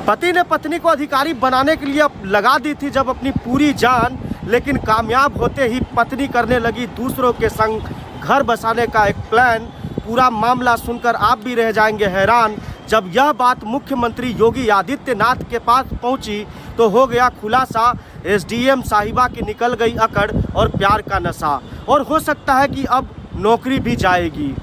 पति ने पत्नी को अधिकारी बनाने के लिए लगा दी थी जब अपनी पूरी जान, लेकिन कामयाब होते ही पत्नी करने लगी दूसरों के संग घर बसाने का एक प्लान। पूरा मामला सुनकर आप भी रह जाएंगे हैरान। जब यह बात मुख्यमंत्री योगी आदित्यनाथ के पास पहुंची तो हो गया खुलासा। एसडीएम साहिबा की निकल गई अकड़ और प्यार का नशा, और हो सकता है कि अब नौकरी भी जाएगी।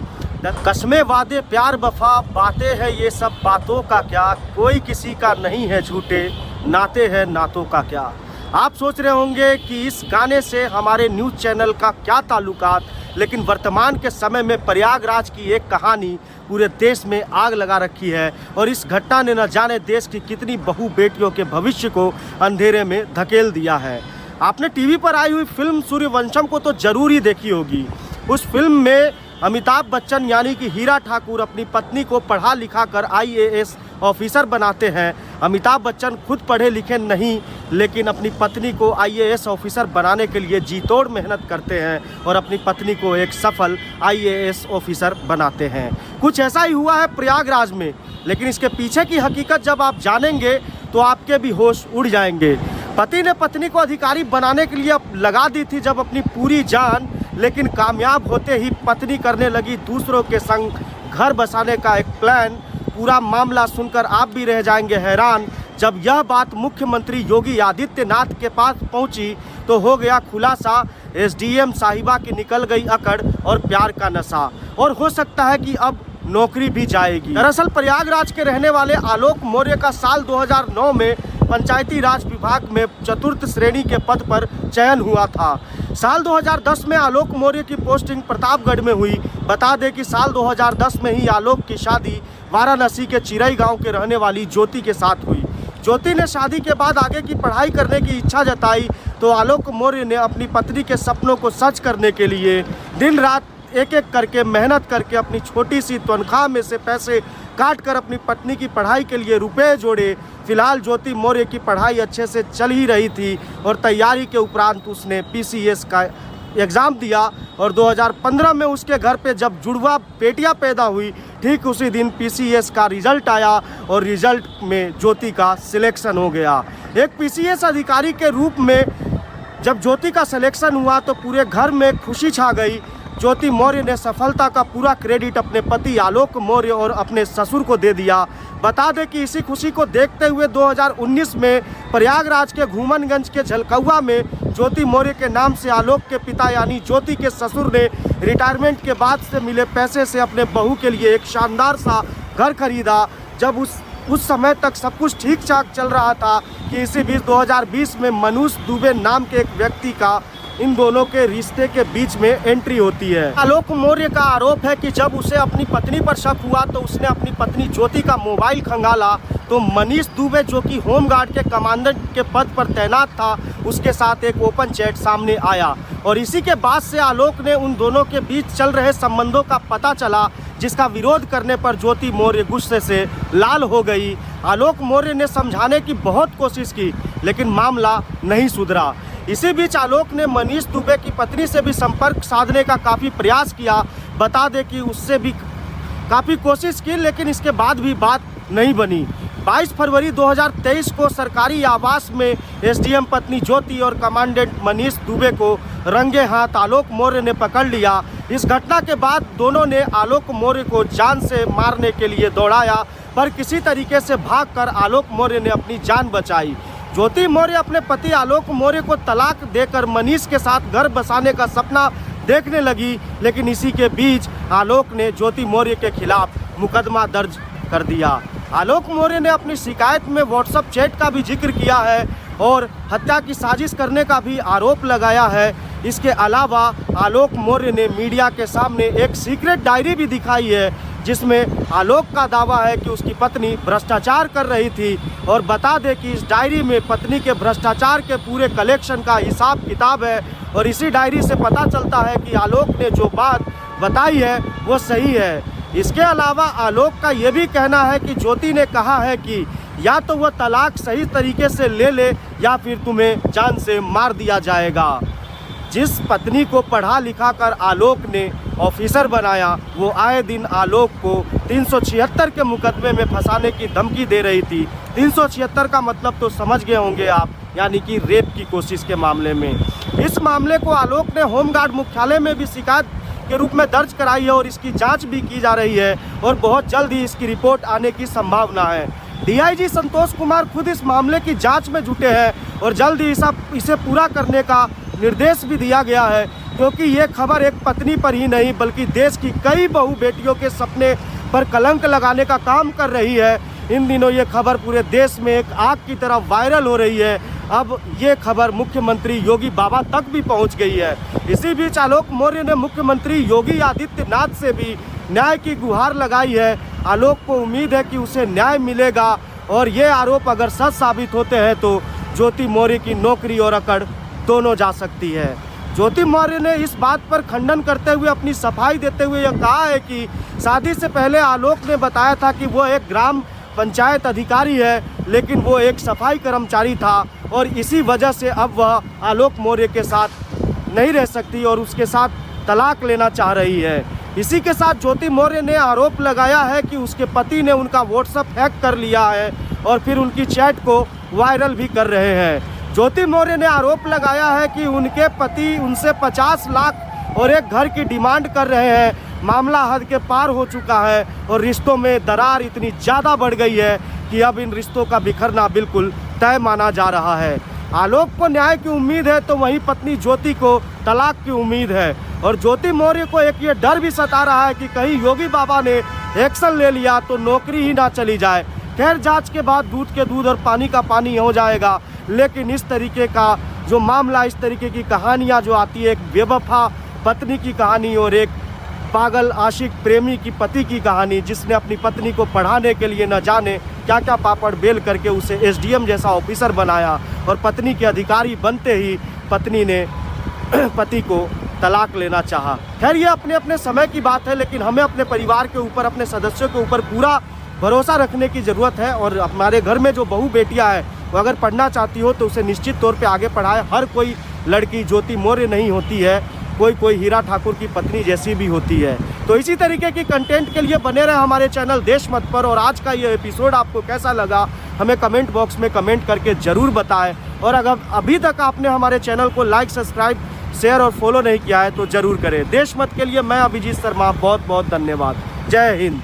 कस्में वादे प्यार वफा बातें हैं ये सब बातों का क्या, कोई किसी का नहीं है झूठे नाते हैं नातों का क्या। आप सोच रहे होंगे कि इस गाने से हमारे न्यूज़ चैनल का क्या ताल्लुकात, लेकिन वर्तमान के समय में प्रयागराज की एक कहानी पूरे देश में आग लगा रखी है, और इस घटना ने न जाने देश की कितनी बहु बेटियों के भविष्य को अंधेरे में धकेल दिया है। आपने टीवी पर आई हुई फिल्म सूर्यवंशम को तो जरूर ही देखी होगी। उस फिल्म में अमिताभ बच्चन यानी कि हीरा ठाकुर अपनी पत्नी को पढ़ा लिखा कर आईएएस ऑफिसर बनाते हैं। अमिताभ बच्चन खुद पढ़े लिखे नहीं, लेकिन अपनी पत्नी को आईएएस ऑफिसर बनाने के लिए जी तोड़ मेहनत करते हैं और अपनी पत्नी को एक सफल आईएएस ऑफिसर बनाते हैं। कुछ ऐसा ही हुआ है प्रयागराज में, लेकिन इसके पीछे की हकीकत जब आप जानेंगे तो आपके भी होश उड़ जाएंगे। पति ने पत्नी को अधिकारी बनाने के लिए लगा दी थी जब अपनी पूरी जान, लेकिन कामयाब होते ही पत्नी करने लगी दूसरों के संग घर बसाने का एक प्लान। पूरा मामला सुनकर आप भी रह जाएंगे हैरान। जब यह बात मुख्यमंत्री योगी आदित्यनाथ के पास पहुंची तो हो गया खुलासा। एसडीएम साहिबा की निकल गई अकड़ और प्यार का नशा, और हो सकता है कि अब नौकरी भी जाएगी। दरअसल प्रयागराज के रहने वाले आलोक मौर्य का साल 2009 में पंचायती राज विभाग में चतुर्थ श्रेणी के पद पर चयन हुआ था। साल 2010 में आलोक मौर्य की पोस्टिंग प्रतापगढ़ में हुई। बता दें कि साल 2010 में ही आलोक की शादी वाराणसी के चिरई गांव के रहने वाली ज्योति के साथ हुई। ज्योति ने शादी के बाद आगे की पढ़ाई करने की इच्छा जताई तो आलोक मौर्य ने अपनी पत्नी के सपनों को सच करने के लिए दिन रात एक एक करके मेहनत करके अपनी छोटी सी तनख्वाह में से पैसे काट कर अपनी पत्नी की पढ़ाई के लिए रुपए जोड़े। फिलहाल ज्योति मौर्य की पढ़ाई अच्छे से चल ही रही थी और तैयारी के उपरांत उसने पीसीएस का एग्ज़ाम दिया, और 2015 में उसके घर पे जब जुड़वा बेटियां पैदा हुई, ठीक उसी दिन पीसीएस का रिजल्ट आया और रिजल्ट में ज्योति का सिलेक्शन हो गया। एक पीसीएस अधिकारी के रूप में जब ज्योति का सिलेक्शन हुआ तो पूरे घर में खुशी छा गई। ज्योति मौर्य ने सफलता का पूरा क्रेडिट अपने पति आलोक मौर्य और अपने ससुर को दे दिया। बता दें कि इसी खुशी को देखते हुए 2019 में प्रयागराज के घूमनगंज के झलकौआ में ज्योति मौर्य के नाम से आलोक के पिता यानी ज्योति के ससुर ने रिटायरमेंट के बाद से मिले पैसे से अपने बहू के लिए एक शानदार सा घर खरीदा। जब उस समय तक सब कुछ ठीक ठाक चल रहा था कि इसी बीच 2020 में मनीष दुबे नाम के एक व्यक्ति का इन दोनों के रिश्ते के बीच में एंट्री होती है। आलोक मौर्य का आरोप है कि जब उसे अपनी पत्नी पर शक हुआ तो उसने अपनी पत्नी ज्योति का मोबाइल खंगाला तो मनीष दुबे जो कि होमगार्ड के कमांडेंट के पद पर तैनात था, उसके साथ एक ओपन चैट सामने आया, और इसी के बाद से आलोक ने उन दोनों के बीच चल रहे संबंधों का पता चला, जिसका विरोध करने पर ज्योति मौर्य गुस्से से लाल हो गई। आलोक मौर्य ने समझाने की बहुत कोशिश की, लेकिन मामला नहीं सुधरा। इसी बीच आलोक ने मनीष दुबे की पत्नी से भी संपर्क साधने का काफ़ी प्रयास किया। बता दें कि उससे भी काफ़ी कोशिश की, लेकिन इसके बाद भी बात नहीं बनी। 22 फरवरी 2023 को सरकारी आवास में एसडीएम पत्नी ज्योति और कमांडेंट मनीष दुबे को रंगे हाथ आलोक मौर्य ने पकड़ लिया। इस घटना के बाद दोनों ने आलोक मौर्य को जान से मारने के लिए दौड़ाया, पर किसी तरीके से भागकर आलोक मौर्य ने अपनी जान बचाई। ज्योति मौर्य अपने पति आलोक मौर्य को तलाक देकर मनीष के साथ घर बसाने का सपना देखने लगी, लेकिन इसी के बीच आलोक ने ज्योति मौर्य के खिलाफ मुकदमा दर्ज कर दिया। आलोक मौर्य ने अपनी शिकायत में व्हाट्सएप चैट का भी जिक्र किया है और हत्या की साजिश करने का भी आरोप लगाया है। इसके अलावा आलोक मौर्य ने मीडिया के सामने एक सीक्रेट डायरी भी दिखाई है, जिसमें आलोक का दावा है कि उसकी पत्नी भ्रष्टाचार कर रही थी, और बता दें कि इस डायरी में पत्नी के भ्रष्टाचार के पूरे कलेक्शन का हिसाब किताब है, और इसी डायरी से पता चलता है कि आलोक ने जो बात बताई है वो सही है। इसके अलावा आलोक का ये भी कहना है कि ज्योति ने कहा है कि या तो वह तलाक सही तरीके से ले ले या फिर तुम्हें जान से मार दिया जाएगा। जिस पत्नी को पढ़ा लिखा कर आलोक ने ऑफिसर बनाया, वो आए दिन आलोक को 376 के मुकदमे में फंसाने की धमकी दे रही थी। 376 का मतलब तो समझ गए होंगे आप, यानी कि रेप की कोशिश के मामले में। इस मामले को आलोक ने होमगार्ड मुख्यालय में भी शिकायत के रूप में दर्ज कराई है और इसकी जांच भी की जा रही है और बहुत जल्द ही इसकी रिपोर्ट आने की संभावना है। डीआईजी संतोष कुमार खुद इस मामले की जांच में जुटे हैं और जल्द ही इसे पूरा करने का निर्देश भी दिया गया है, क्योंकि ये खबर एक पत्नी पर ही नहीं बल्कि देश की कई बहू बेटियों के सपने पर कलंक लगाने का काम कर रही है। इन दिनों ये खबर पूरे देश में एक आग की तरह वायरल हो रही है। अब ये खबर मुख्यमंत्री योगी बाबा तक भी पहुंच गई है। इसी बीच आलोक मौर्य ने मुख्यमंत्री योगी आदित्यनाथ से भी न्याय की गुहार लगाई है। आलोक को उम्मीद है कि उसे न्याय मिलेगा और ये आरोप अगर सच साबित होते हैं तो ज्योति मौर्य की नौकरी और अकड़ दोनों जा सकती है। ज्योति मौर्य ने इस बात पर खंडन करते हुए अपनी सफाई देते हुए यह कहा है कि शादी से पहले आलोक ने बताया था कि वो एक ग्राम पंचायत अधिकारी है, लेकिन वो एक सफाई कर्मचारी था और इसी वजह से अब वह आलोक मौर्य के साथ नहीं रह सकती और उसके साथ तलाक लेना चाह रही है। इसी के साथ ज्योति मौर्य ने आरोप लगाया है कि उसके पति ने उनका व्हाट्सएप हैक कर लिया है और फिर उनकी चैट को वायरल भी कर रहे हैं। ज्योति मौर्य ने आरोप लगाया है कि उनके पति उनसे 50 लाख और एक घर की डिमांड कर रहे हैं। मामला हद के पार हो चुका है और रिश्तों में दरार इतनी ज़्यादा बढ़ गई है कि अब इन रिश्तों का बिखरना बिल्कुल तय माना जा रहा है। आलोक को न्याय की उम्मीद है तो वहीं पत्नी ज्योति को तलाक की उम्मीद है और ज्योति मौर्य को एक ये डर भी सता रहा है कि कहीं योगी बाबा ने एक्शन ले लिया तो नौकरी ही ना चली जाए। खैर, जांच के बाद दूध के दूध और पानी का पानी हो जाएगा, लेकिन इस तरीके का जो मामला, इस तरीके की कहानियाँ जो आती है, एक बेवफा पत्नी की कहानी और एक पागल आशिक प्रेमी की पति की कहानी, जिसने अपनी पत्नी को पढ़ाने के लिए न जाने क्या क्या पापड़ बेल करके उसे एसडीएम जैसा ऑफिसर बनाया और पत्नी के अधिकारी बनते ही पत्नी ने पति को तलाक लेना चाहा। खैर, ये अपने अपने समय की बात है, लेकिन हमें अपने परिवार के ऊपर, अपने सदस्यों के ऊपर पूरा भरोसा रखने की ज़रूरत है और हमारे घर में जो बहू बेटियाँ हैं वो अगर पढ़ना चाहती हो तो उसे निश्चित तौर पे आगे पढ़ाए। हर कोई लड़की ज्योति मौर्य नहीं होती है, कोई हीरा ठाकुर की पत्नी जैसी भी होती है। तो इसी तरीके की कंटेंट के लिए बने रहे हमारे चैनल देशमत पर। और आज का ये एपिसोड आपको कैसा लगा हमें कमेंट बॉक्स में कमेंट करके ज़रूर बताएं। और अगर अभी तक आपने हमारे चैनल को लाइक, सब्सक्राइब, शेयर और फॉलो नहीं किया है तो ज़रूर करें। देशमत के लिए मैं अभिजीत शर्मा, बहुत बहुत धन्यवाद। जय हिंद।